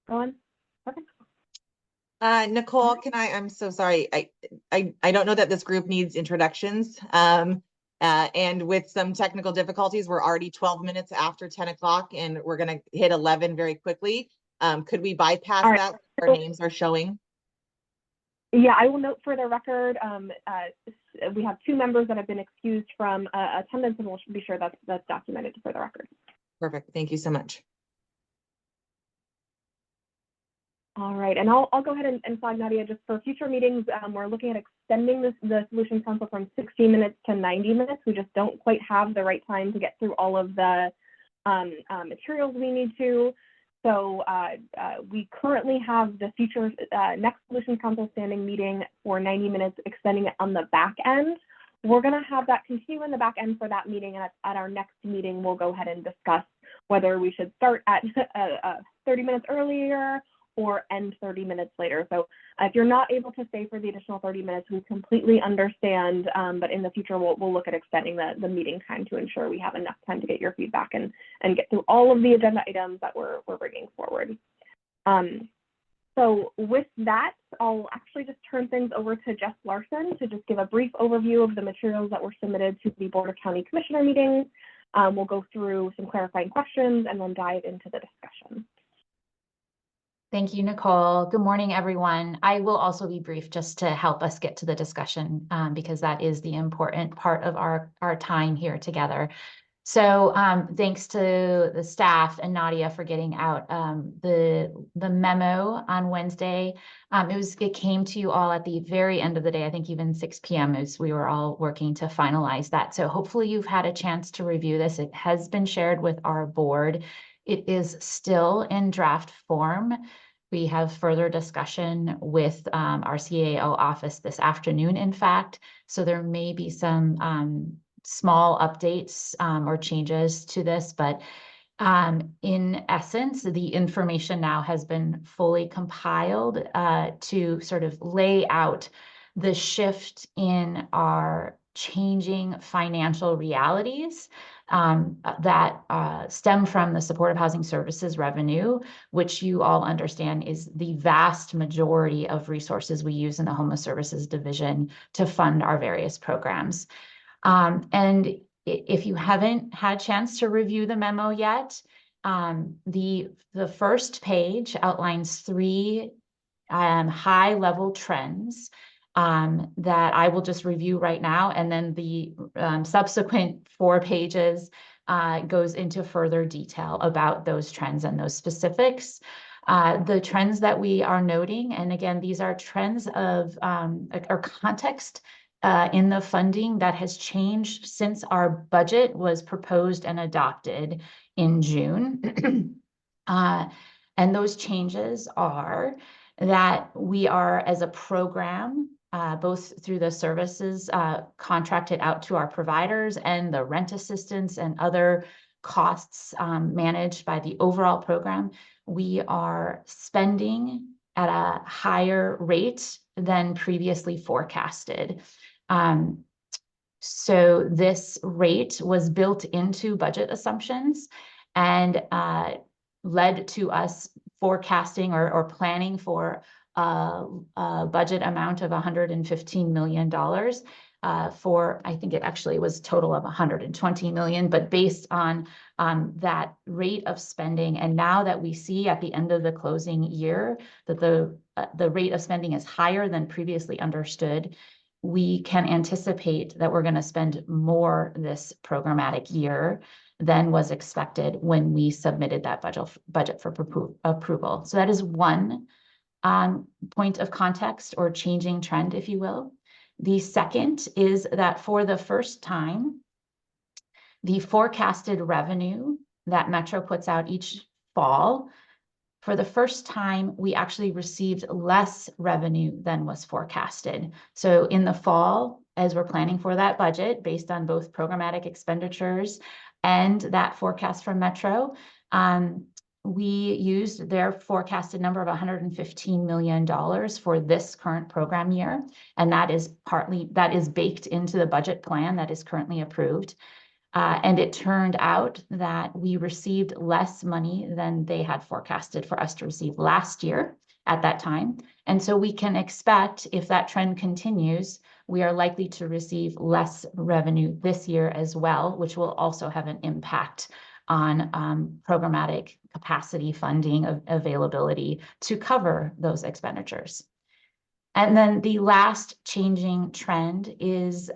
go on. Okay. Nicole, I'm so sorry. I don't know that this group needs introductions. And with some technical difficulties, we're already 12 minutes after 10 o'clock and we're going to hit 11 very quickly. Could we bypass that? Our names are showing. Yeah, I will note for the record, we have 2 members that have been excused from attendance, and we'll be sure that's documented for the record. Perfect. Thank you so much. All right, and I'll go ahead and flag, Nadia, just for future meetings, we're looking at extending the Solutions Council from 60 minutes to 90 minutes. We just don't quite have the right time to get through all of the materials we need to. So we currently have the future next Solutions Council standing meeting for 90 minutes, extending it on the back end. We're going to have that continue in the back end for that meeting, and at our next meeting, we'll go ahead and discuss whether we should start at 30 minutes earlier or end 30 minutes later. So if you're not able to stay for the additional 30 minutes, we completely understand, but in the future, we'll look at extending the meeting time to ensure we have enough time to get your feedback and get through all of the agenda items that we're bringing forward. So with that, I'll actually just turn things over to Jess Larson to just give a brief overview of the materials that were submitted to the Board of County Commissioner meetings. We'll go through some clarifying questions and then dive into the discussion. Thank you, Nicole. Good morning, everyone. I will also be brief just to help us get to the discussion because that is the important part of our time here together. So thanks to the staff and Nadia for getting out the memo on Wednesday. It came to you all at the very end of the day, I think even 6 p.m. as we were all working to finalize that. So hopefully you've had a chance to review this. It has been shared with our board. It is still in draft form. We have further discussion with our CAO office this afternoon, in fact. So there may be some small updates or changes to this, but in essence, the information now has been fully compiled to sort of lay out the shift in our changing financial realities that stem from the supportive housing services revenue, which you all understand is the vast majority of resources we use in the Homeless Services Division to fund our various programs. And if you haven't had a chance to review the memo yet, the first page outlines 3 high-level trends that I will just review right now, and then the subsequent 4 pages goes into further detail about those trends and those specifics. The trends that we are noting, and again, these are trends of or context in the funding that has changed since our budget was proposed and adopted in June. And those changes are that we are, as a program, both through the services contracted out to our providers and the rent assistance and other costs managed by the overall program, we are spending at a higher rate than previously forecasted. So this rate was built into budget assumptions and led to us forecasting or planning for a budget amount of $115 million for, I think it actually was a total of $120 million, but based on that rate of spending. And now that we see at the end of the closing year that the rate of spending is higher than previously understood, we can anticipate that we're going to spend more this programmatic year than was expected when we submitted that budget for approval. So that is one point of context or changing trend, if you will. The second is that for the first time, the forecasted revenue that Metro puts out each fall, for the first time, we actually received less revenue than was forecasted. So in the fall, as we're planning for that budget, based on both programmatic expenditures and that forecast from Metro, we used their forecasted number of $115 million for this current program year. And that is baked into the budget plan that is currently approved. And it turned out that we received less money than they had forecasted for us to receive last year at that time. And so we can expect, if that trend continues, we are likely to receive less revenue this year as well, which will also have an impact on programmatic capacity funding availability to cover those expenditures. And then the last changing trend is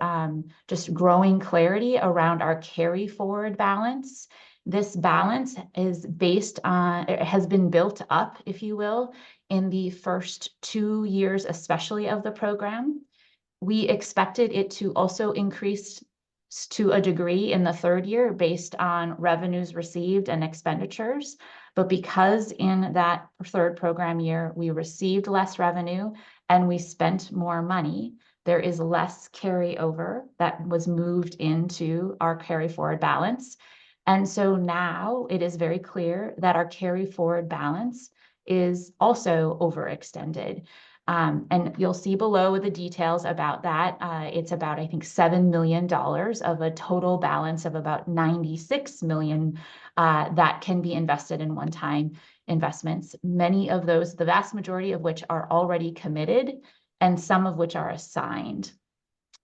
just growing clarity around our carry forward balance. This balance is based on, it has been built up, if you will, in the first 2 years, especially of the program. We expected it to also increase to a degree in the 3rd year based on revenues received and expenditures. But because in that 3rd program year, we received less revenue and we spent more money, there is less carryover that was moved into our carry forward balance. And so now it is very clear that our carry forward balance is also overextended. And you'll see below the details about that. It's about, I think, $7 million of a total balance of about 96 million that can be invested in one-time investments. Many of those, the vast majority of which are already committed and some of which are assigned.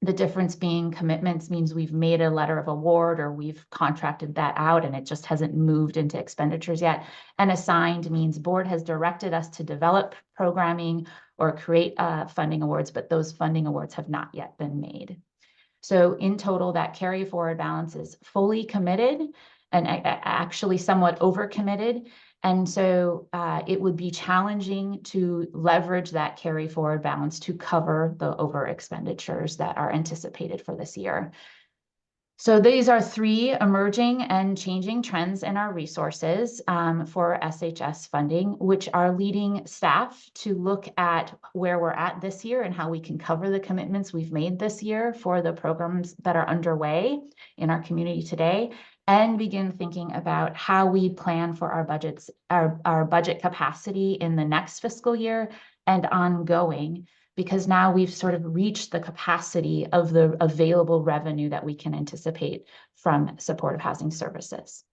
The difference being commitments means we've made a letter of award or we've contracted that out and it just hasn't moved into expenditures yet. And assigned means board has directed us to develop programming or create funding awards, but those funding awards have not yet been made. So in total, that carry forward balance is fully committed and actually somewhat overcommitted. And so it would be challenging to leverage that carry forward balance to cover the over expenditures that are anticipated for this year. So these are 3 emerging and changing trends in our resources for SHS funding, which are leading staff to look at where we're at this year and how we can cover the commitments we've made this year for the programs that are underway in our community today, and begin thinking about how we plan for our budgets, our budget capacity in the next fiscal year and ongoing, because now we've sort of reached the capacity of the available revenue that we can anticipate from supportive housing services.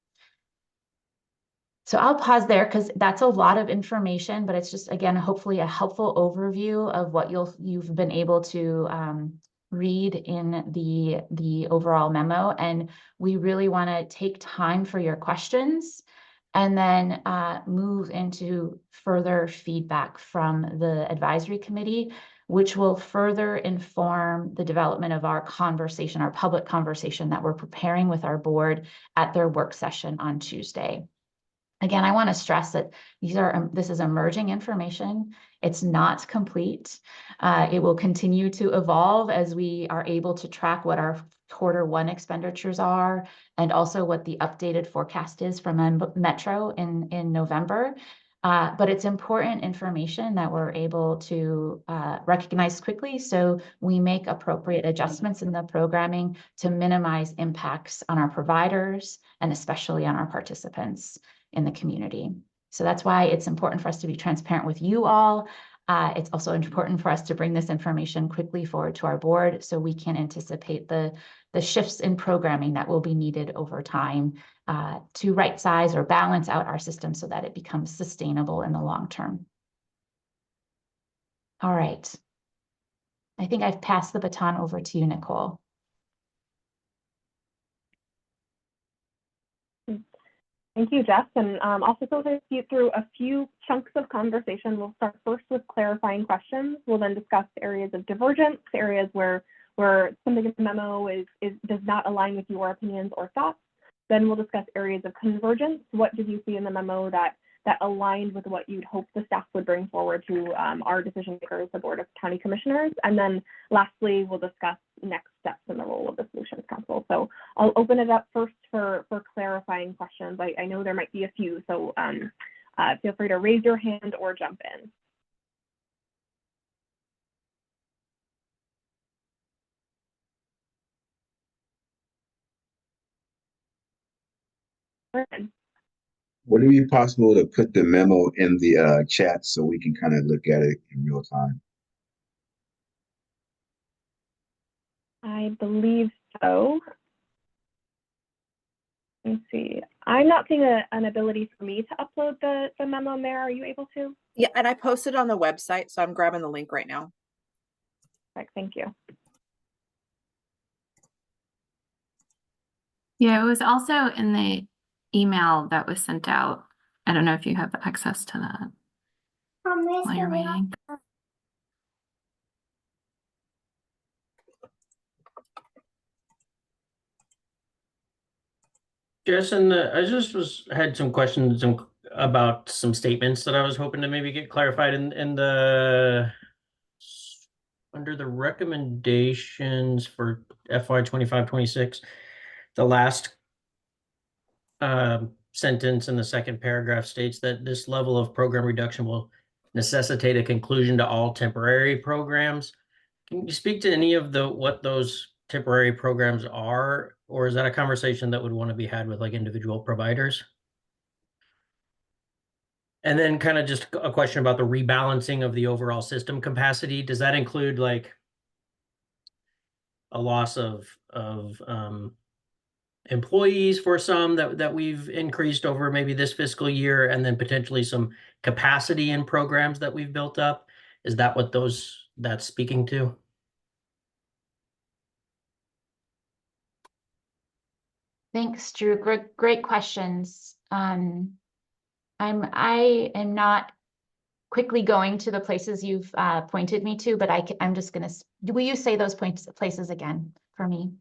So I'll pause there because that's a lot of information, but it's just, again, hopefully a helpful overview of what you've been able to read in the overall memo. And we really want to take time for your questions and then move into further feedback from the advisory committee, which will further inform the development of our conversation, our public conversation that we're preparing with our board at their work session on Tuesday. Again, I want to stress that this is emerging information. It's not complete. It will continue to evolve as we are able to track what our Q1 expenditures are and also what the updated forecast is from Metro in November. But it's important information that we're able to recognize quickly so we make appropriate adjustments in the programming to minimize impacts on our providers and especially on our participants in the community. So that's why it's important for us to be transparent with you all. It's also important for us to bring this information quickly forward to our board so we can anticipate the shifts in programming that will be needed over time to right size or balance out our system so that it becomes sustainable in the long term. All right. I think I've passed the baton over to you, Nicole. Thank you, Jess. And I'll facilitate you through a few chunks of conversation. We'll start first with clarifying questions. We'll then discuss areas of divergence, areas where something in the memo does not align with your opinions or thoughts. Then we'll discuss areas of convergence. What did you see in the memo that aligned with what you'd hope the staff would bring forward to our decision makers, the Board of County Commissioners? And then lastly, we'll discuss next steps in the role of the Solutions Council. So I'll open it up first for clarifying questions. I know there might be a few, so feel free to raise your hand or jump in. Would it be possible to put the memo in the chat so we can kind of look at it in real time? I believe so. Let's see. I'm not seeing an ability for me to upload the memo, Mayor. Are you able to? Yeah, and I posted on the website, so I'm grabbing the link right now. Right, thank you. Yeah, it was also in the email that was sent out. I don't know if you have access to that while you're waiting. Jason, I just had some questions about some statements that I was hoping to maybe get clarified in the under the recommendations for FY 25-26. The last sentence in the second paragraph states that this level of program reduction will necessitate a conclusion to all temporary programs. Can you speak to any of what those temporary programs are, or is that a conversation that would want to be had with like individual providers? And then kind of just a question about the rebalancing of the overall system capacity. Does that include like a loss of employees for some that we've increased over maybe this fiscal year, and then potentially some capacity in programs that we've built up? Is that what that's speaking to? Thanks, Drew. Great questions. I am not quickly going to the places you've pointed me to, but I'm just gonna, will you say those places again for me?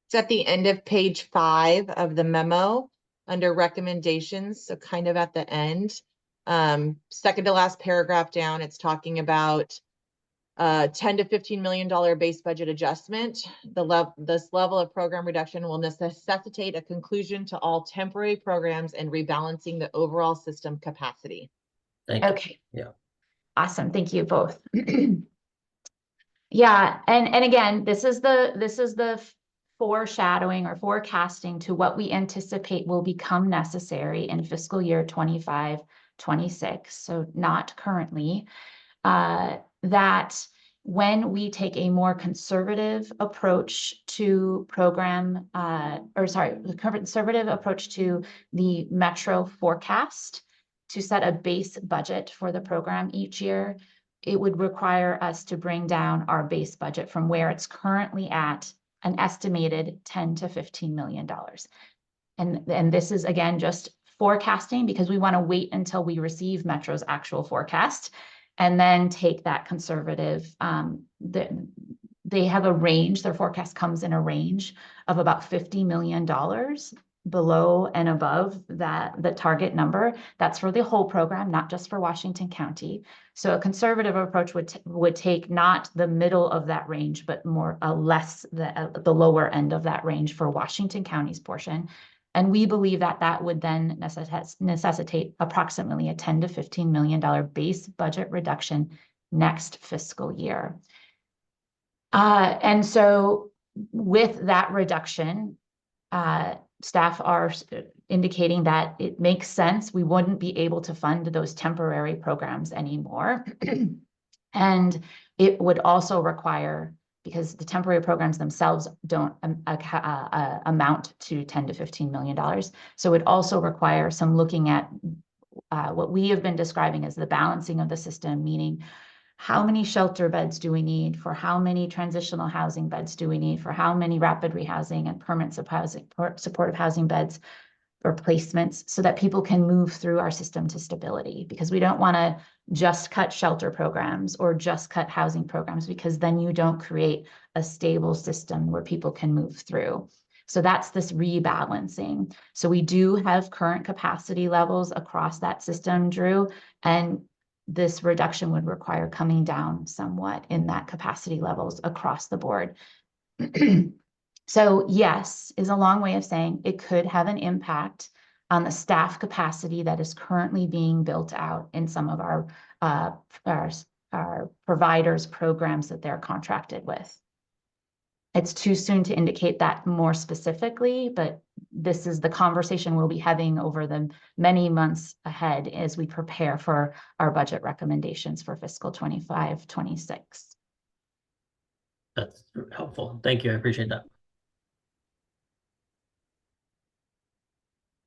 It's at the end of page 5 of the memo under recommendations. So kind of at the end, second to last paragraph down, it's talking about $10 to $15 million base budget adjustment. This level of program reduction will necessitate a conclusion to all temporary programs and rebalancing the overall system capacity. Thank you. Okay. Yeah. Awesome. Thank you both. Yeah, and again, this is the foreshadowing or forecasting to what we anticipate will become necessary in fiscal year 25-26. So not currently. That when we take a more conservative approach to conservative approach to the Metro forecast to set a base budget for the program each year, it would require us to bring down our base budget from where it's currently at an estimated $10 to $15 million. And this is, again, just forecasting because we want to wait until we receive Metro's actual forecast and then take that conservative. They have a range, their forecast comes in a range of about $50 million below and above the target number. That's for the whole program, not just for Washington County. So a conservative approach would take not the middle of that range, but more the lower end of that range for Washington County's portion. And we believe that would then necessitate approximately a $10 to $15 million base budget reduction next fiscal year. And so with that reduction, staff are indicating that it makes sense. We wouldn't be able to fund those temporary programs anymore. And it would also require, because the temporary programs themselves don't amount to $10 to $15 million. So it also requires some looking at what we have been describing as the balancing of the system, meaning how many shelter beds do we need, for how many transitional housing beds do we need, for how many rapid rehousing and permanent supportive housing beds or placements, so that people can move through our system to stability. Because we don't want to just cut shelter programs or just cut housing programs, because then you don't create a stable system where people can move through. So that's this rebalancing. So we do have current capacity levels across that system, Drew, and this reduction would require coming down somewhat in that capacity levels across the board. So yes, is a long way of saying it could have an impact on the staff capacity that is currently being built out in some of our providers' programs that they're contracted with. It's too soon to indicate that more specifically, but this is the conversation we'll be having over the many months ahead as we prepare for our budget recommendations for fiscal 25-26. That's helpful. Thank you. I appreciate that.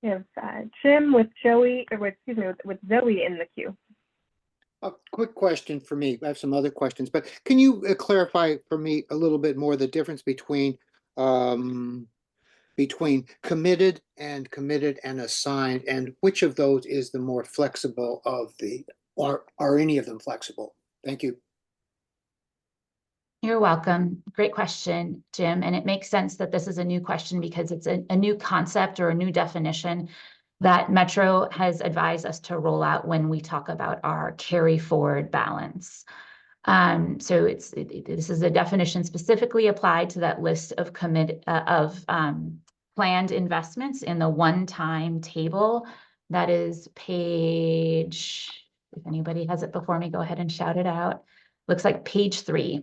We have Jim with Joey, or excuse me, with Zoe in the queue. A quick question for me. I have some other questions, but can you clarify for me a little bit more the difference between committed and assigned, and which of those is the more flexible of the, or are any of them flexible? Thank you. You're welcome. Great question, Jim. And it makes sense that this is a new question because it's a new concept or a new definition that Metro has advised us to roll out when we talk about our carry forward balance. So this is a definition specifically applied to that list of planned investments in the one-time table. That is page, if anybody has it before me, go ahead and shout it out. Looks like page 3.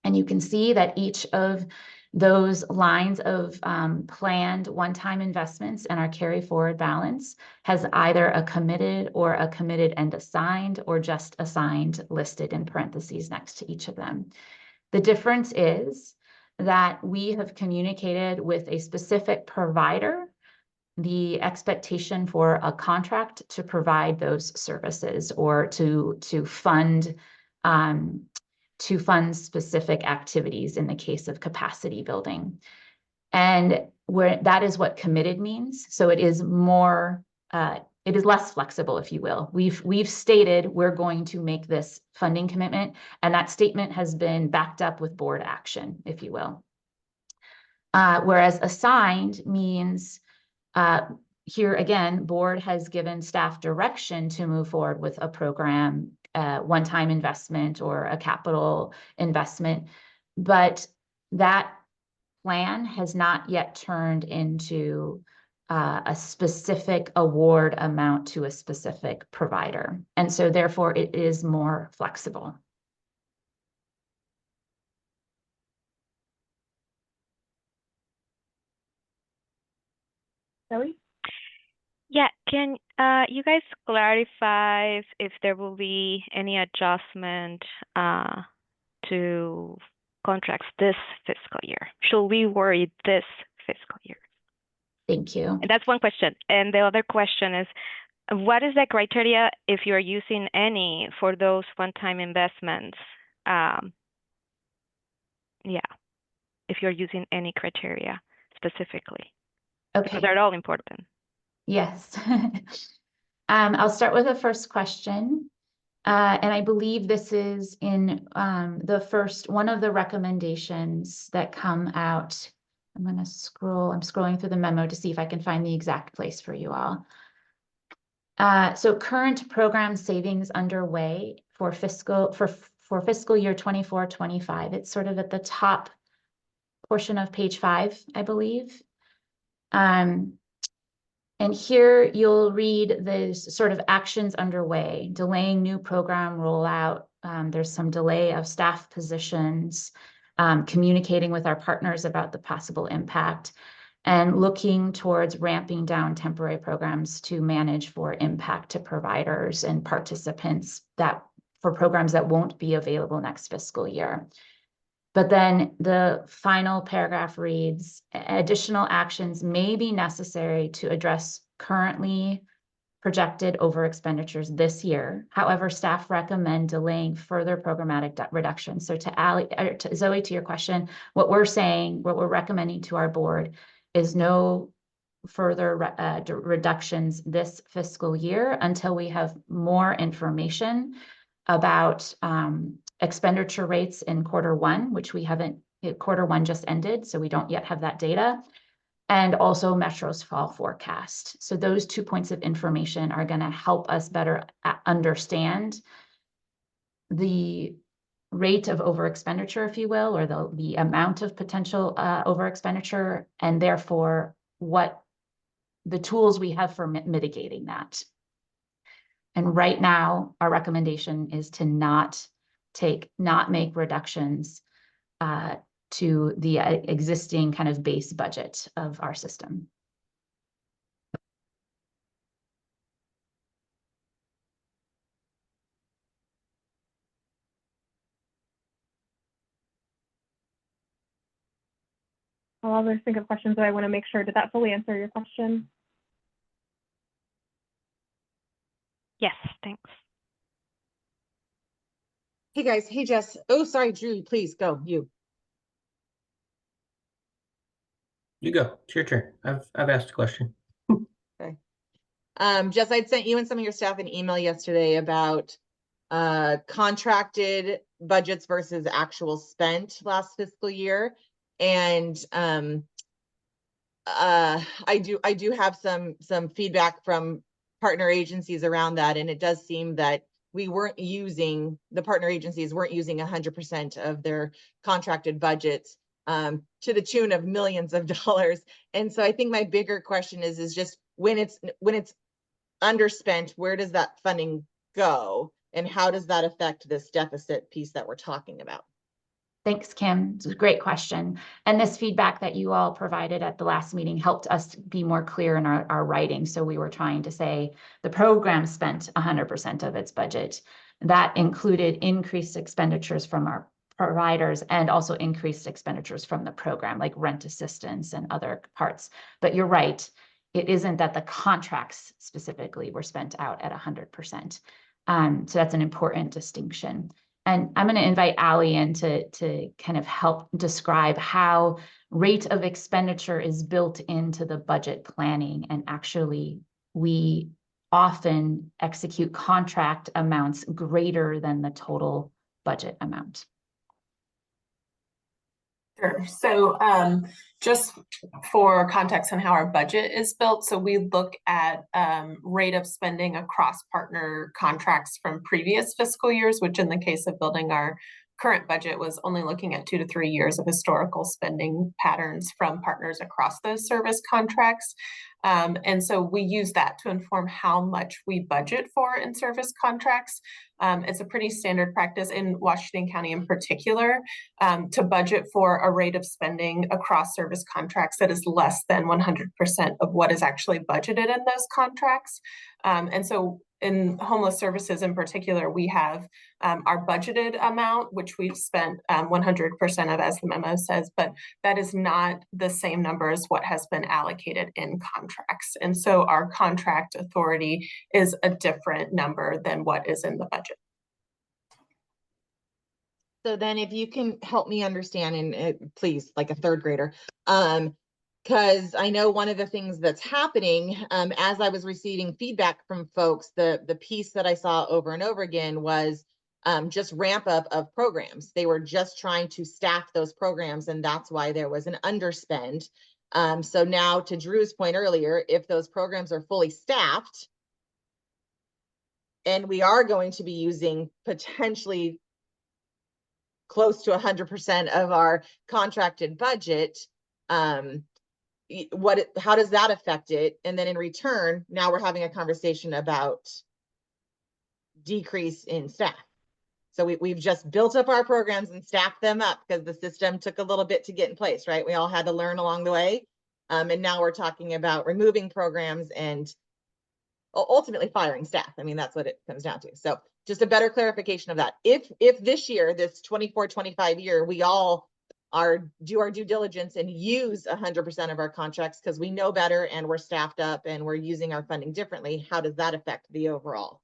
And you can see that each of those lines of planned one-time investments in our carry forward balance has either a committed and assigned, or just assigned listed in parentheses next to each of them. The difference is that we have communicated with a specific provider the expectation for a contract to provide those services, or to fund specific activities in the case of capacity building. And that is what committed means. So it is more, it is less flexible, if you will. We've stated we're going to make this funding commitment, and that statement has been backed up with board action, if you will. Whereas assigned means, here again, board has given staff direction to move forward with a program, one-time investment or a capital investment, but that plan has not yet turned into a specific award amount to a specific provider. And so therefore it is more flexible. Zoe? Yeah, can you guys clarify if there will be any adjustment to contracts this fiscal year? Should we worry this fiscal year? Thank you. And that's one question. And the other question is, what is the criteria, if you're using any, for those one-time investments? Yeah, if you're using any criteria specifically. Okay. Because they're all important. Yes. I'll start with the first question. And I believe this is in one of the recommendations that come out. I'm scrolling through the memo to see if I can find the exact place for you all. So current program savings underway for fiscal year 24-25. It's sort of at the top portion of page 5, I believe. And here you'll read the sort of actions underway, delaying new program rollout. There's some delay of staff positions, communicating with our partners about the possible impact, and looking towards ramping down temporary programs to manage for impact to providers and participants for programs that won't be available next fiscal year. But then the final paragraph reads, additional actions may be necessary to address currently projected over expenditures this year. However, staff recommend delaying further programmatic reductions. So to Zoe, to your question, what we're recommending to our board is no further reductions this fiscal year until we have more information about expenditure rates in Q1, which we haven't, Q1 just ended, so we don't yet have that data, and also Metro's fall forecast. So those 2 points of information are going to help us better understand the rate of over expenditure, if you will, or the amount of potential over expenditure, and therefore what the tools we have for mitigating that. And right now, our recommendation is to not make reductions to the existing kind of base budget of our system. I'll always think of questions that I want to make sure. Did that fully answer your question? Yes, thanks. Hey, guys. Hey, Jess. Oh, sorry, Drew, please go, you. You go. It's your turn. I've asked a question. Okay. Jess, I'd sent you and some of your staff an email yesterday about contracted budgets versus actual spent last fiscal year. And I do have some feedback from partner agencies around that, and it does seem that the partner agencies weren't using 100% of their contracted budgets to the tune of millions of dollars. And so I think my bigger question is just when it's underspent, where does that funding go? And how does that affect this deficit piece that we're talking about? Thanks, Kim. It's a great question. And this feedback that you all provided at the last meeting helped us be more clear in our writing. So we were trying to say the program spent 100% of its budget. That included increased expenditures from our providers and also increased expenditures from the program, like rent assistance and other parts. But you're right, it isn't that the contracts specifically were spent out at 100%. So that's an important distinction. And I'm going to invite Ali in to kind of help describe how rate of expenditure is built into the budget planning. And actually, we often execute contract amounts greater than the total budget amount. Sure. So just for context on how our budget is built, so we look at rate of spending across partner contracts from previous fiscal years, which in the case of building our current budget was only looking at 2 to 3 years of historical spending patterns from partners across those service contracts. And so we use that to inform how much we budget for in service contracts. It's a pretty standard practice in Washington County in particular to budget for a rate of spending across service contracts that is less than 100% of what is actually budgeted in those contracts. And so in homeless services in particular, we have our budgeted amount, which we've spent 100% of, as the memo says, but that is not the same number as what has been allocated in contracts. And so our contract authority is a different number than what is in the budget. So then if you can help me understand, and please, like a third grader, because I know one of the things that's happening as I was receiving feedback from folks, the piece that I saw over and over again was just ramp up of programs. They were just trying to staff those programs, and that's why there was an underspend. So now, to Drew's point earlier, if those programs are fully staffed, and we are going to be using potentially close to 100% of our contracted budget, how does that affect it? And then in return, now we're having a conversation about decrease in staff. So we've just built up our programs and staffed them up because the system took a little bit to get in place, right? We all had to learn along the way. And now we're talking about removing programs and ultimately firing staff. I mean, that's what it comes down to. So just a better clarification of that. If this year, this 24-25 year, we all do our due diligence and use 100% of our contracts because we know better and we're staffed up and we're using our funding differently, how does that affect the overall?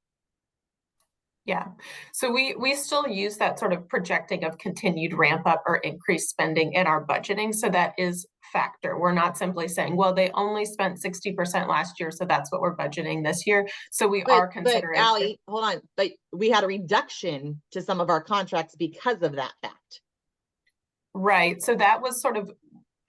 Yeah, so we still use that sort of projecting of continued ramp up or increased spending in our budgeting. So that is factor. We're not simply saying, well, they only spent 60% last year, so that's what we're budgeting this year. So we are considering. But Ali, hold on, but we had a reduction to some of our contracts because of that fact. Right. So that was sort of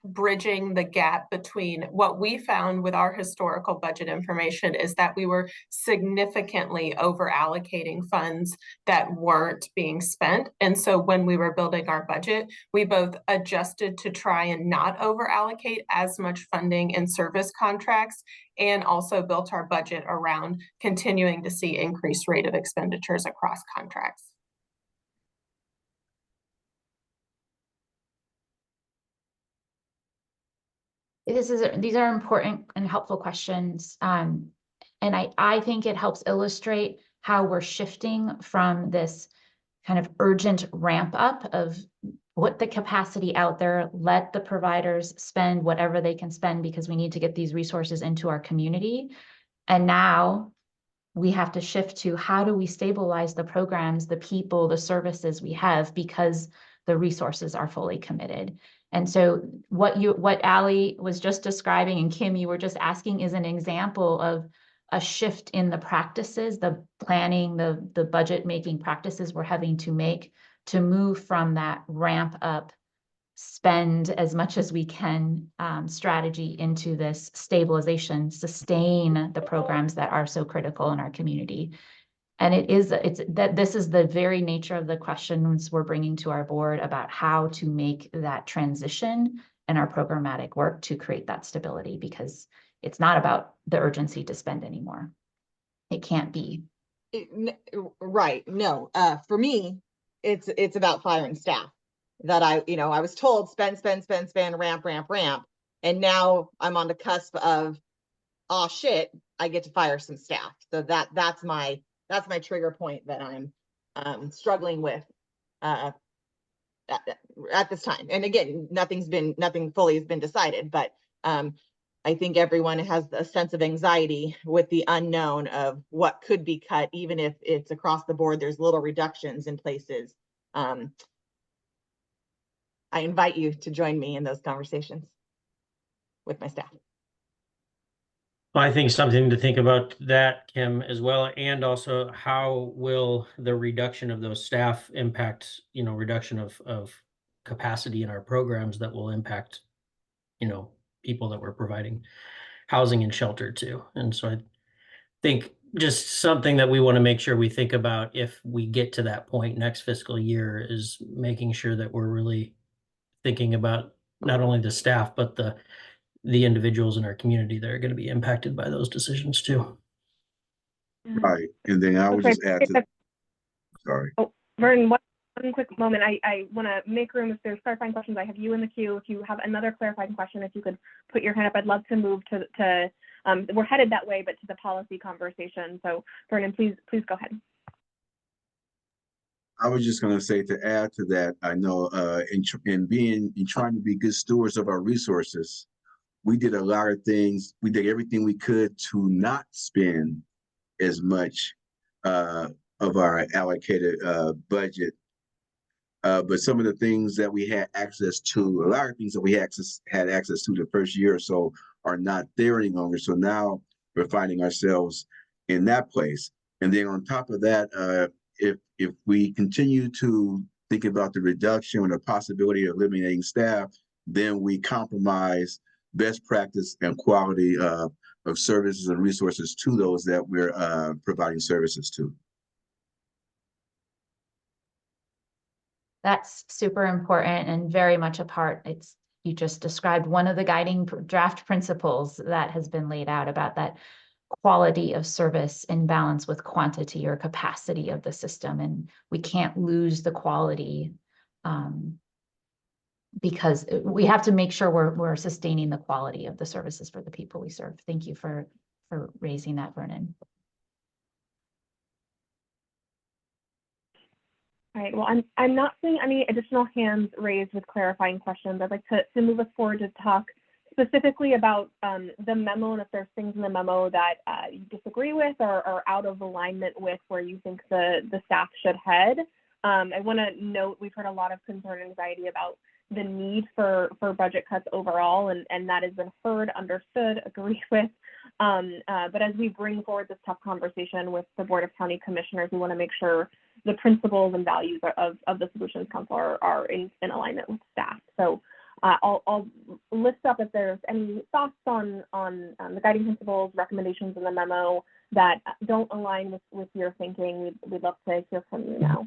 bridging the gap between what we found with our historical budget information is that we were significantly over allocating funds that weren't being spent. And so when we were building our budget, we both adjusted to try and not over allocate as much funding in service contracts and also built our budget around continuing to see increased rate of expenditures across contracts. These are important and helpful questions. And I think it helps illustrate how we're shifting from this kind of urgent ramp up of put the capacity out there, let the providers spend whatever they can spend because we need to get these resources into our community. And now we have to shift to how do we stabilize the programs, the people, the services we have, because the resources are fully committed. And so what Ally was just describing, and Kim, you were just asking, is an example of a shift in the practices, the planning, the budget making practices we're having to make to move from that ramp up, spend as much as we can strategy into this stabilization, sustain the programs that are so critical in our community. And this is the very nature of the questions we're bringing to our board about how to make that transition in our programmatic work to create that stability, because it's not about the urgency to spend anymore. It can't be. Right, no, for me, it's about firing staff. That I was told spend, ramp. And now I'm on the cusp of, oh shit, I get to fire some staff. So that's my trigger point that I'm struggling with at this time. And again, nothing fully has been decided, but I think everyone has a sense of anxiety with the unknown of what could be cut, even if it's across the board, there's little reductions in places. I invite you to join me in those conversations with my staff. Well, I think something to think about that, Kim, as well, and also how will the reduction of those staff impact, reduction of capacity in our programs that will impact, people that we're providing housing and shelter to. And so I think just something that we want to make sure we think about if we get to that point next fiscal year is making sure that we're really thinking about not only the staff, but the individuals in our community that are going to be impacted by those decisions too. Right. And then I would just add to, sorry. Oh, Vernon, one quick moment. I want to make room if there's clarifying questions. I have you in the queue. If you have another clarifying question, if you could put your hand up, I'd love to move to we're headed that way, but to the policy conversation. So Vernon, please go ahead. I was just going to say, to add to that, I know in trying to be good stewards of our resources, we did a lot of things. We did everything we could to not spend as much of our allocated budget. But some of the things that we had access to, a lot of things that we had access to the first year or so are not there any longer. So now we're finding ourselves in that place. And then on top of that, if we continue to think about the reduction or the possibility of eliminating staff, then we compromise best practice and quality of services and resources to those that we're providing services to. That's super important and very much a part. You just described one of the guiding draft principles that has been laid out about that quality of service in balance with quantity or capacity of the system. And we can't lose the quality because we have to make sure we're sustaining the quality of the services for the people we serve. Thank you for raising that, Vernon. All right, well, I'm not seeing any additional hands raised with clarifying questions. I'd like to move us forward to talk specifically about the memo, and if there's things in the memo that you disagree with or are out of alignment with where you think the staff should head. I want to note we've heard a lot of concern and anxiety about the need for budget cuts overall, and that has been heard, understood, agreed with. But as we bring forward this tough conversation with the Board of County Commissioners, we want to make sure the principles and values of the Solutions Council are in alignment with staff. So I'll list up if there's any thoughts on the guiding principles, recommendations in the memo that don't align with your thinking. We'd love to hear from you now.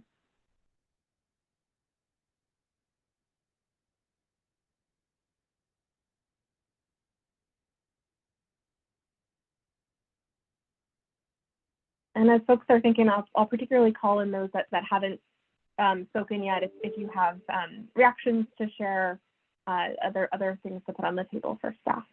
And as folks are thinking, I'll particularly call in those that haven't spoken yet. If you have reactions to share, other things to put on the table for staff.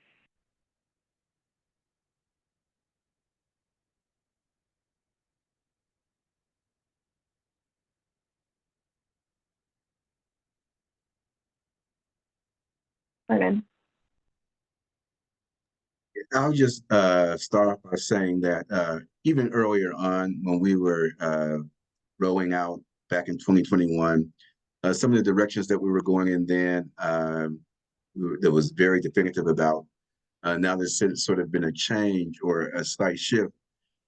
Vernon. I'll just start off by saying that even earlier on when we were rolling out back in 2021, some of the directions that we were going in then that was very definitive about. Now there's sort of been a change or a slight shift.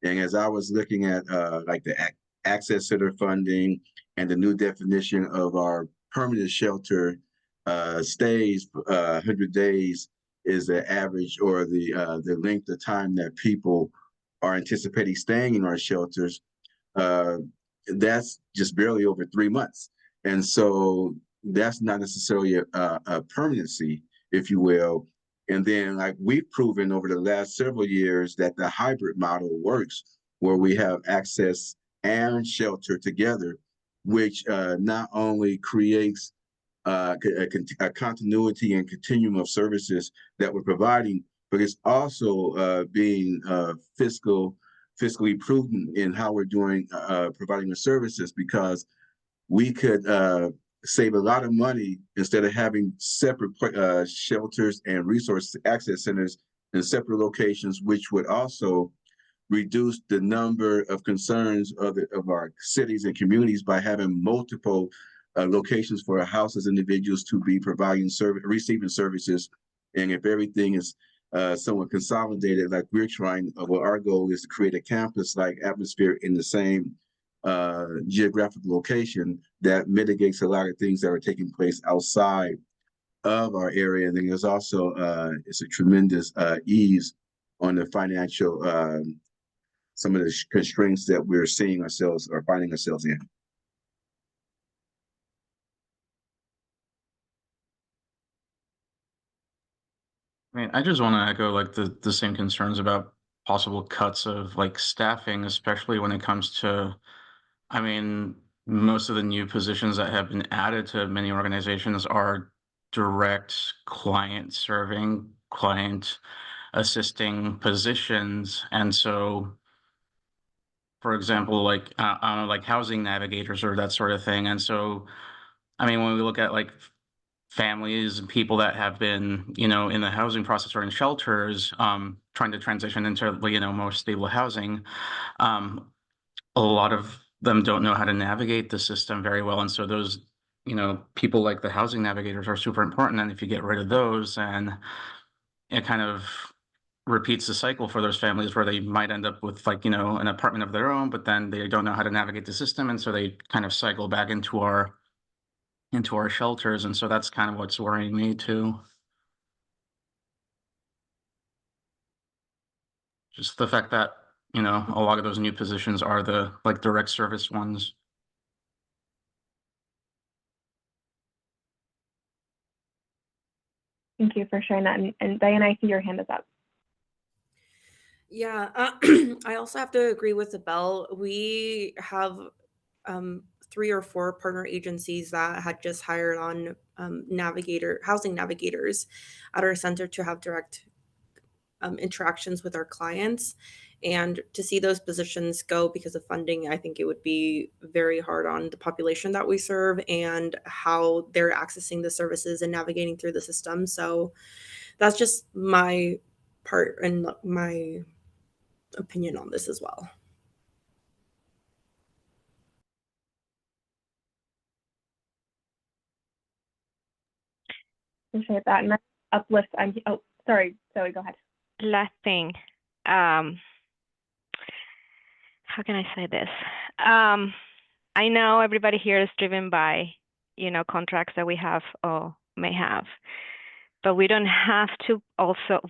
And as I was looking at like the access center funding and the new definition of our permanent shelter stays, 100 days is the average or the length of time that people are anticipating staying in our shelters. That's just barely over 3 months. And so that's not necessarily a permanency, if you will. And then like we've proven over the last several years that the hybrid model works, where we have access and shelter together, which not only creates a continuity and continuum of services that we're providing, but it's also being fiscally prudent in how we're doing providing the services, because we could save a lot of money instead of having separate shelters and resource access centers in separate locations, which would also reduce the number of concerns of our cities and communities by having multiple locations for houses, individuals to be providing receiving services. And if everything is somewhat consolidated, like we're trying, well, our goal is to create a campus-like atmosphere in the same geographic location that mitigates a lot of things that are taking place outside of our area. And then there's also it's a tremendous ease on the financial some of the constraints that we're seeing ourselves or finding ourselves in. I mean, I just want to echo like the same concerns about possible cuts of like staffing, especially when it comes to, I mean, most of the new positions that have been added to many organizations are direct client serving, client assisting positions. And so, for example, like, like housing navigators or that sort of thing. And so, I mean, when we look at like families and people that have been, you know, in the housing process or in shelters, trying to transition into, you know, more stable housing, a lot of them don't know how to navigate the system very well. And so those, you know, people like the housing navigators are super important. And if you get rid of those, and it kind of repeats the cycle for those families where they might end up with like, you know, an apartment of their own, but then they don't know how to navigate the system. And so they kind of cycle back into our shelters. And so that's kind of what's worrying me too. Just the fact that, you know, a lot of those new positions are the like direct service ones. Thank you for sharing that. And Diana, I see your hand is up. Yeah, I also have to agree with Abel. We have 3 or 4 partner agencies that had just hired on housing navigators at our center to have direct interactions with our clients. And to see those positions go because of funding, I think it would be very hard on the population that we serve and how they're accessing the services and navigating through the system. So that's just my part and my opinion on this as well. Appreciate that. And Uplift, oh, sorry, Zoe, go ahead. Last thing, how can I say this? I know everybody here is driven by, you know, contracts that we have or may have, but we don't have to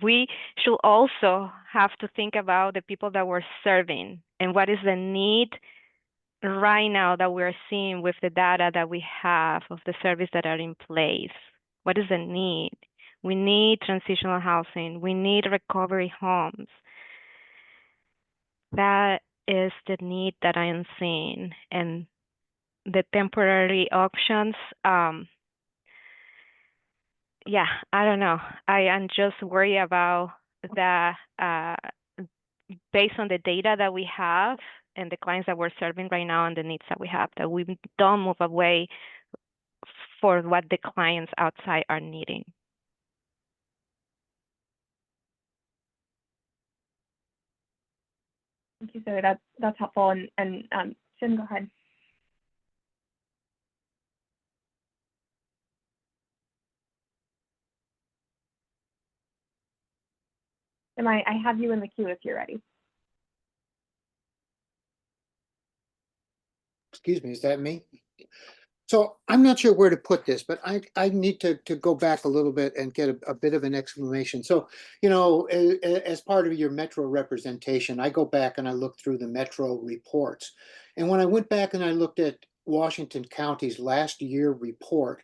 we should also have to think about the people that we're serving and what is the need right now that we're seeing with the data that we have of the services that are in place. What is the need? We need transitional housing. We need recovery homes. That is the need that I am seeing. And the temporary options, yeah, I don't know. I am just worried about that based on the data that we have and the clients that we're serving right now and the needs that we have, that we don't move away for what the clients outside are needing. Thank you, Zoe. That's helpful. And Jim, go ahead. Jim, I have you in the queue if you're ready. Excuse me, is that me? So I'm not sure where to put this, but I need to go back a little bit and get a bit of an explanation. So, you know, as part of your Metro representation, I go back and I look through the Metro reports. And when I went back and I looked at Washington County's last year report,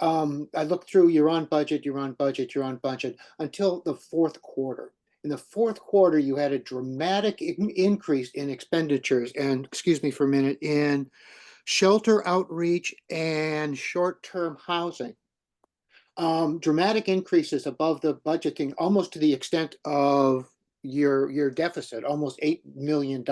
I looked through, you're on budget, you're on budget, you're on budget, until the fourth quarter. In the fourth quarter, you had a dramatic increase in expenditures, and excuse me for a minute, in shelter outreach and short-term housing. Dramatic increases above the budgeting, almost to the extent of your deficit, almost $8 million.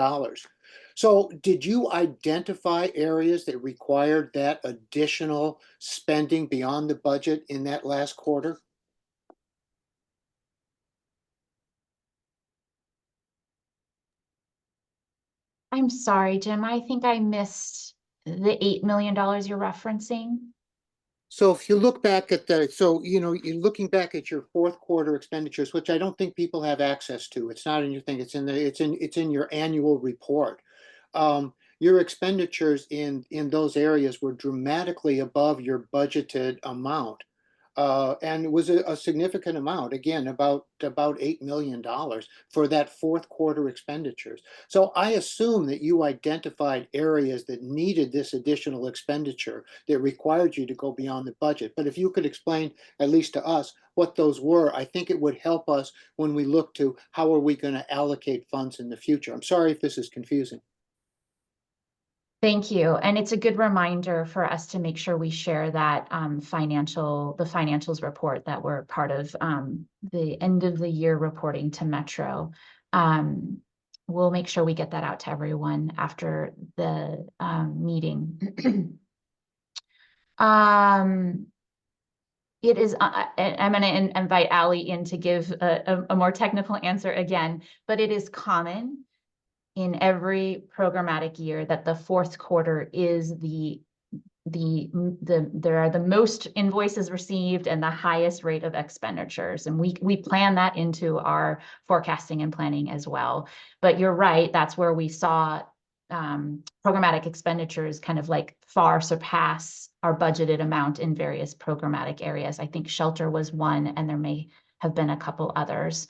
So did you identify areas that required that additional spending beyond the budget in that last quarter? I'm sorry, Jim, I think I missed the $8 million you're referencing. So if you look back at you know, you're looking back at your fourth quarter expenditures, which I don't think people have access to. It's not in your thing. It's in your annual report. Your expenditures in those areas were dramatically above your budgeted amount. And it was a significant amount, again, about $8 million for that fourth quarter expenditures. So I assume that you identified areas that needed this additional expenditure that required you to go beyond the budget. But if you could explain, at least to us, what those were, I think it would help us when we look to how are we going to allocate funds in the future. I'm sorry if this is confusing. Thank you. And it's a good reminder for us to make sure we share that the financials report that were part of the end of the year reporting to Metro. We'll make sure we get that out to everyone after the meeting. It is, I'm going to invite Ali in to give a more technical answer again, but it is common in every programmatic year that the fourth quarter is there are the most invoices received and the highest rate of expenditures. And we plan that into our forecasting and planning as well. But you're right, that's where we saw programmatic expenditures kind of like far surpass our budgeted amount in various programmatic areas. I think shelter was one, and there may have been a couple others.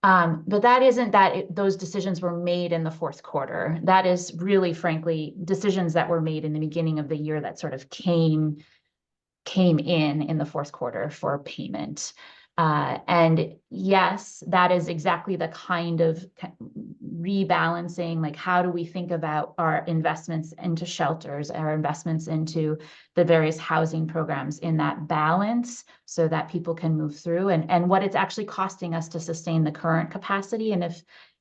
But that isn't those decisions were made in the fourth quarter. That is really, frankly, decisions that were made in the beginning of the year that sort of came in the fourth quarter for payment. And yes, that is exactly the kind of rebalancing, like how do we think about our investments into shelters, our investments into the various housing programs in that balance so that people can move through, and what it's actually costing us to sustain the current capacity. And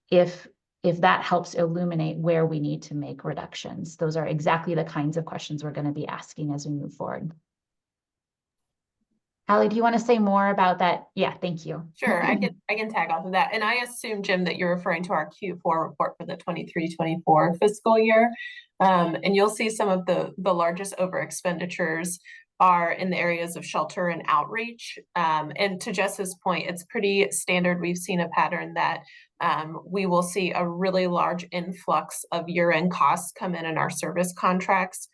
if that helps illuminate where we need to make reductions. Those are exactly the kinds of questions we're going to be asking as we move forward. Ali, do you want to say more about that? Yeah, thank you. Sure, I can tag off of that. And I assume, Jim, that you're referring to our Q4 report for the 23-24 fiscal year. And you'll see some of the largest over expenditures are in the areas of shelter and outreach. And to Jess's point, it's pretty standard. We've seen a pattern that we will see a really large influx of year-end costs come in our service contracts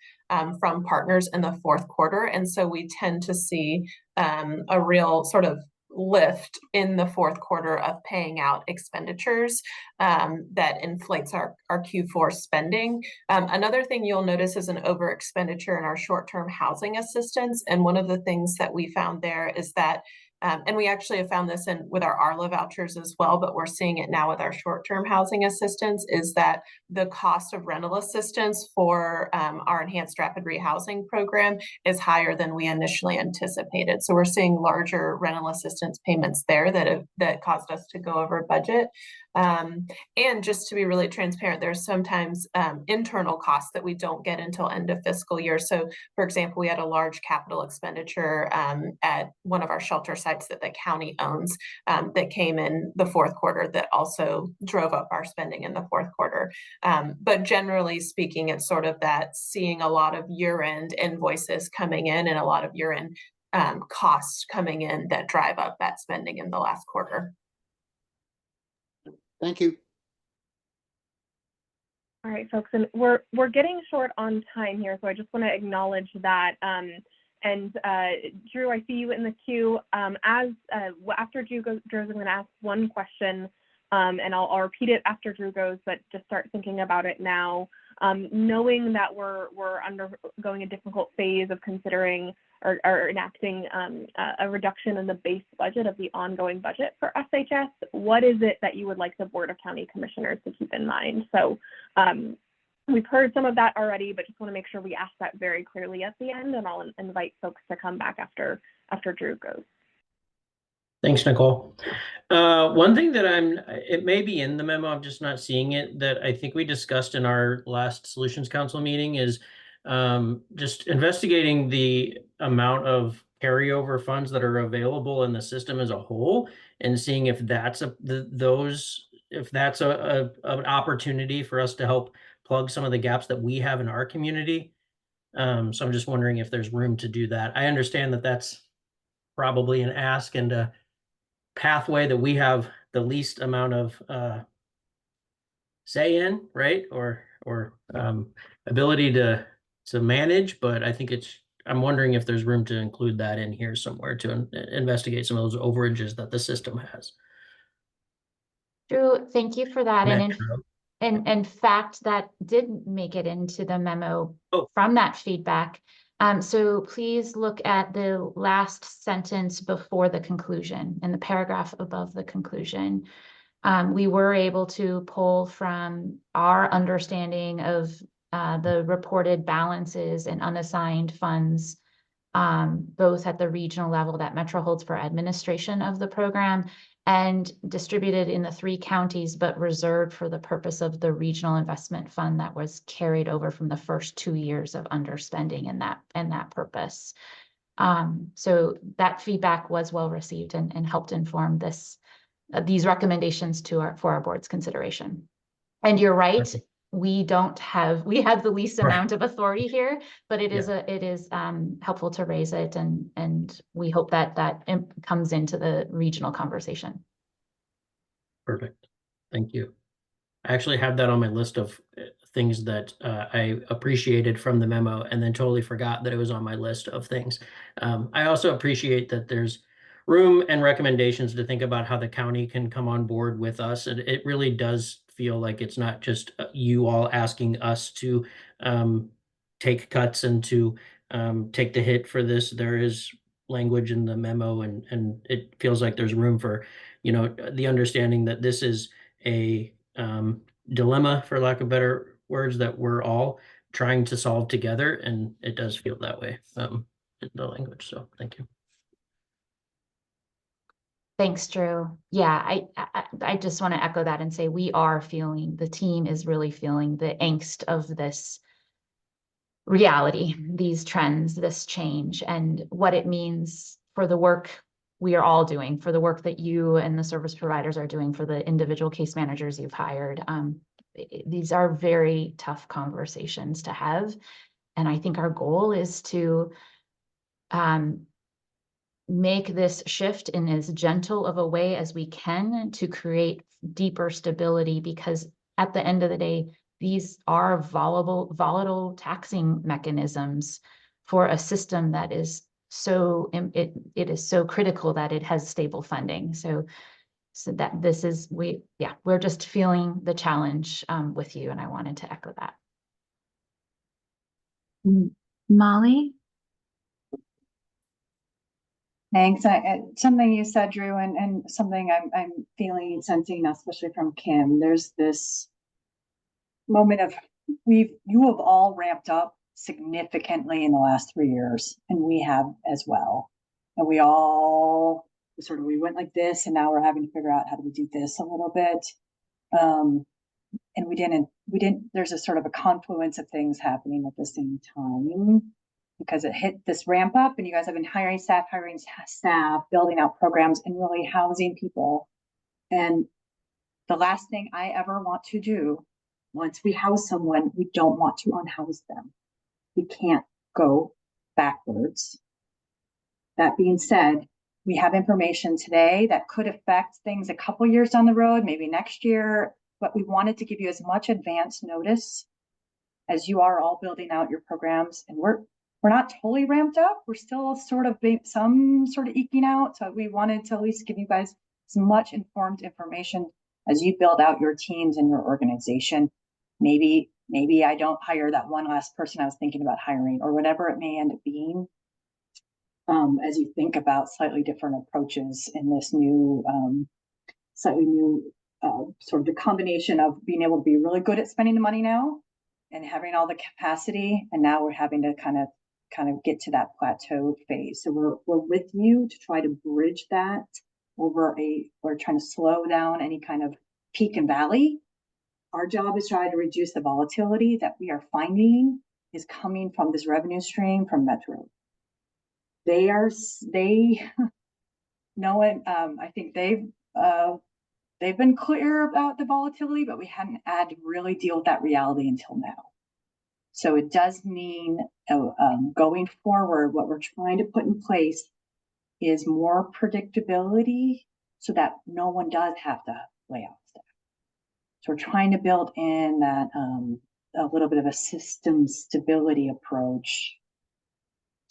from partners in the fourth quarter. And so we tend to see a real sort of lift in the fourth quarter of paying out expenditures that inflates our Q4 spending. Another thing you'll notice is an over expenditure in our short-term housing assistance. And one of the things that we found there is that and we actually have found this with our ARLA vouchers as well, but we're seeing it now with our short-term housing assistance, is that the cost of rental assistance for our enhanced rapid rehousing program is higher than we initially anticipated. So we're seeing larger rental assistance payments there that caused us to go over budget. And just to be really transparent, there's sometimes internal costs that we don't get until end of fiscal year. So for example, we had a large capital expenditure at one of our shelter sites that the county owns that came in the fourth quarter that also drove up our spending in the fourth quarter. But generally speaking, it's sort of that seeing a lot of year-end invoices coming in and a lot of year-end costs coming in that drive up that spending in the last quarter. Thank you. All right, folks, and we're getting short on time here, so I just want to acknowledge that. And Drew, I see you in the queue. After Drew goes, I'm going to ask one question, and I'll repeat it after Drew goes, but just start thinking about it now. Knowing that we're undergoing a difficult phase of considering or enacting a reduction in the base budget of the ongoing budget for SHS, what is it that you would like the Board of County Commissioners to keep in mind? So we've heard some of that already, but just want to make sure we ask that very clearly at the end, and I'll invite folks to come back after Drew goes. Thanks, Nicole. One thing that it may be in the memo, I'm just not seeing it, that I think we discussed in our last Solutions Council meeting is just investigating the amount of carryover funds that are available in the system as a whole, and seeing if that's an opportunity for us to help plug some of the gaps that we have in our community. So I'm just wondering if there's room to do that. I understand that that's probably an ask and a pathway that we have the least amount of say in, right? Or ability to manage, but I think I'm wondering if there's room to include that in here somewhere to investigate some of those overages that the system has. Drew, thank you for that. Metro. And in fact, that did make it into the memo from that feedback. So please look at the last sentence before the conclusion and the paragraph above the conclusion. We were able to pull from our understanding of the reported balances and unassigned funds, both at the regional level that Metro holds for administration of the program and distributed in the 3 counties, but reserved for the purpose of the regional investment fund that was carried over from the first 2 years of underspending in that purpose. So that feedback was well received and helped inform these recommendations for our board's consideration. And you're right. Perfect. We have the least amount of authority here, but it is helpful to raise it, and we hope that comes into the regional conversation. Perfect. Thank you. I actually have that on my list of things that I appreciated from the memo, and then totally forgot that it was on my list of things. I also appreciate that there's room and recommendations to think about how the county can come on board with us. And it really does feel like it's not just you all asking us to take cuts and to take the hit for this. There is language in the memo, and it feels like there's room for, the understanding that this is a dilemma, for lack of better words, that we're all trying to solve together. And it does feel that way in the language. So thank you. Thanks, Drew. Yeah, I just want to echo that and say the team is really feeling the angst of this reality, these trends, this change, and what it means for the work we are all doing, for the work that you and the service providers are doing, for the individual case managers you've hired. These are very tough conversations to have. And I think our goal is to make this shift in as gentle of a way as we can to create deeper stability, because at the end of the day, these are volatile taxing mechanisms for a system that is it is so critical that it has stable funding. So that we're just feeling the challenge with you, and I wanted to echo that. Molly? Thanks. Something you said, Drew, and something I'm feeling and sensing, especially from Kim. There's this moment of you have all ramped up significantly in the last 3 years, and we have as well. And we all we went like this, and now we're having to figure out how do we do this a little bit. And we didn't, there's a sort of a confluence of things happening at the same time because it hit this ramp up and you guys have been hiring staff, building out programs and really housing people. And the last thing I ever want to do once we house someone, we don't want to unhouse them. We can't go backwards. That being said, we have information today that could affect things a couple years down the road, maybe next year, but we wanted to give you as much advance notice as you are all building out your programs. And we're not totally ramped up. We're still sort of some sort of eking out. So we wanted to at least give you guys as much informed information as you build out your teams and your organization. Maybe I don't hire that one last person I was thinking about hiring or whatever it may end up being. As you think about slightly different approaches in this new, slightly new sort of the combination of being able to be really good at spending the money now and having all the capacity, and now we're having to kind of get to that plateau phase. So we're with you to try to bridge that over we're trying to slow down any kind of peak and valley. Our job is trying to reduce the volatility that we are finding is coming from this revenue stream from Metro. They know it. I think they've been clear about the volatility, but we hadn't had to really deal with that reality until now. So it does mean going forward, what we're trying to put in place is more predictability so that no one does have to lay off staff. So we're trying to build in that a little bit of a system stability approach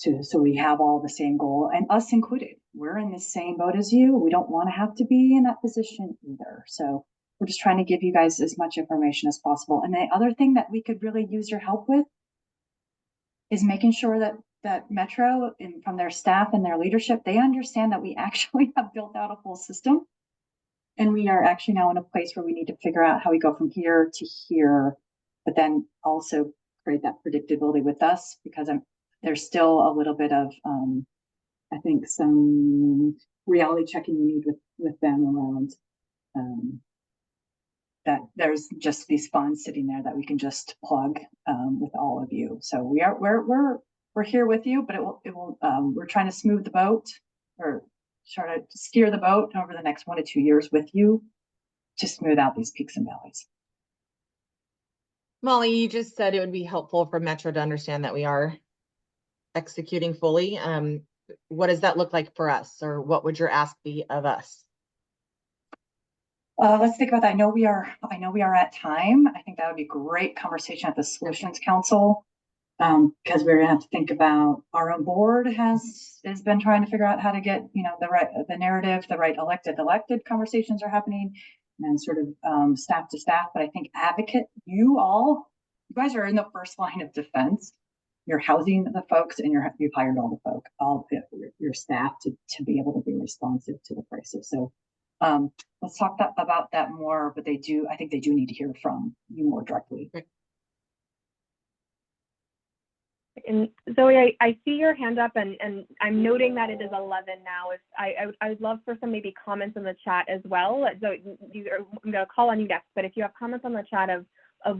so we have all the same goal, and us included. We're in the same boat as you. We don't want to have to be in that position either. So we're just trying to give you guys as much information as possible. And the other thing that we could really use your help with is making sure that Metro, from their staff and their leadership, they understand that we actually have built out a full system. And we are actually now in a place where we need to figure out how we go from here to here, but then also create that predictability with us, because there's still a little bit of, I think, some reality checking you need with them around that there's just these funds sitting there that we can just plug with all of you. So we're here with you, but we're trying to smooth the boat or try to steer the boat over the next 1 to 2 years with you to smooth out these peaks and valleys. Molly, you just said it would be helpful for Metro to understand that we are executing fully. What does that look like for us, or what would your ask be of us? Let's think about that. I know we are at time. I think that would be a great conversation at the Solutions Council, because we're gonna have to think about our own board has been trying to figure out how to get, the narrative, the right elected conversations are happening, and sort of staff to staff. But I think advocate, you guys are in the first line of defense. You're housing the folks, and you've hired all the folk, your staff to be able to be responsive to the crisis. So let's talk about that more. But I think they do need to hear from you more directly. And Zoe, I see your hand up, and I'm noting that it is 11 now. If I would love for some maybe comments in the chat as well. So I'm gonna call on you next, but if you have comments on the chat of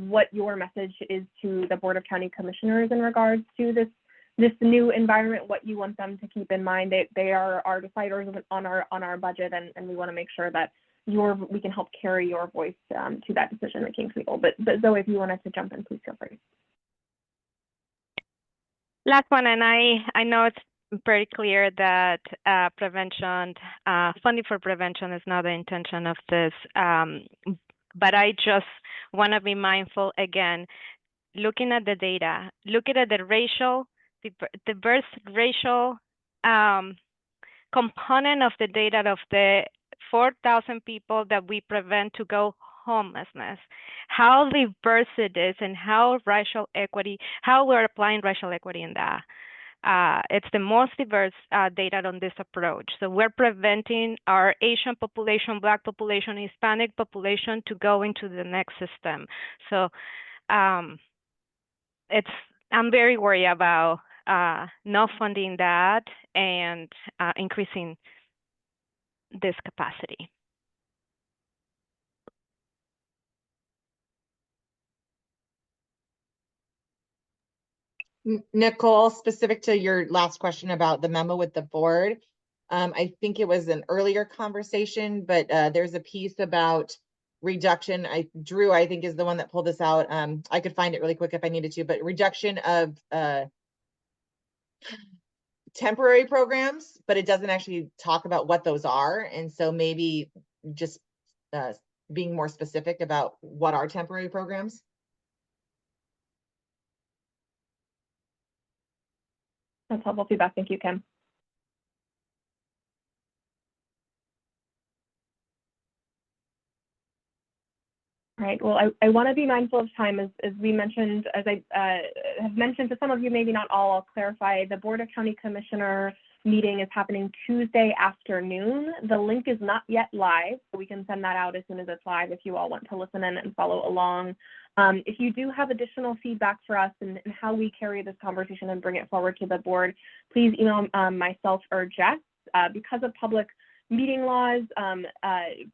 what your message is to the Board of County Commissioners in regards to this new environment, what you want them to keep in mind. They are our deciders on our budget, and we want to make sure that we can help carry your voice to that decision-making table. But Zoe, if you wanted to jump in, please feel free. Last one, and I know it's very clear that prevention, funding for prevention is not the intention of this, but I just want to be mindful again, looking at the data, looking at the diverse racial component of the data of the 4,000 people that we prevent to go homelessness, how diverse it is, and how we're applying racial equity in that. It's the most diverse data on this approach. So we're preventing our Asian population, Black population, Hispanic population to go into the next system. So I'm very worried about not funding that and increasing this capacity. Nicole, specific to your last question about the memo with the board, I think it was an earlier conversation, but there's a piece about reduction. Drew, I think, is the one that pulled this out. I could find it really quick if I needed to, but reduction of temporary programs, but it doesn't actually talk about what those are. And so maybe just being more specific about what are temporary programs. That's helpful feedback. Thank you, Kim. All right, well, I want to be mindful of time as we mentioned, as I have mentioned to some of you, maybe not all, I'll clarify. The Board of County Commissioner meeting is happening Tuesday afternoon. The link is not yet live, so we can send that out as soon as it's live if you all want to listen in and follow along. If you do have additional feedback for us and how we carry this conversation and bring it forward to the board, please email myself or Jess. Because of public meeting laws,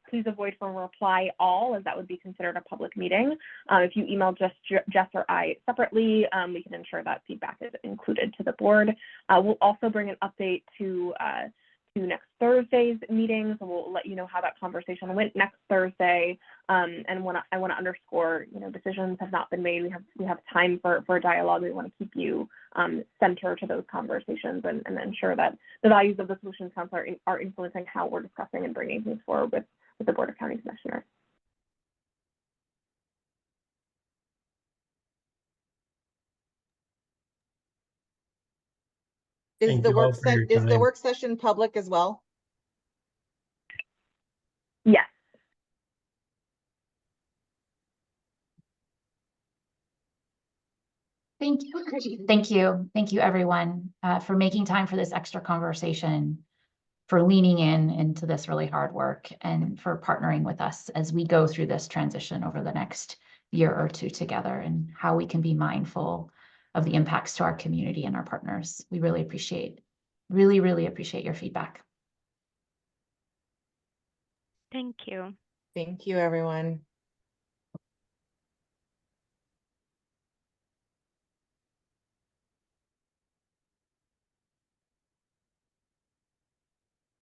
please avoid from reply all, as that would be considered a public meeting. If you email just Jess or I separately, we can ensure that feedback is included to the board. We'll also bring an update to next Thursday's meeting, so we'll let you know how that conversation went next Thursday. And I want to underscore, decisions have not been made. We have time for dialogue. We want to keep you centered to those conversations and ensure that the values of the Solutions Council are influencing how we're discussing and bringing things forward with the Board of County Commissioners. Is the work session public as well? Yes. Thank you. Thank you. Thank you, everyone, for making time for this extra conversation, for leaning into this really hard work, and for partnering with us as we go through this transition over the next year or two together, and how we can be mindful of the impacts to our community and our partners. We really appreciate your feedback. Thank you. Thank you, everyone.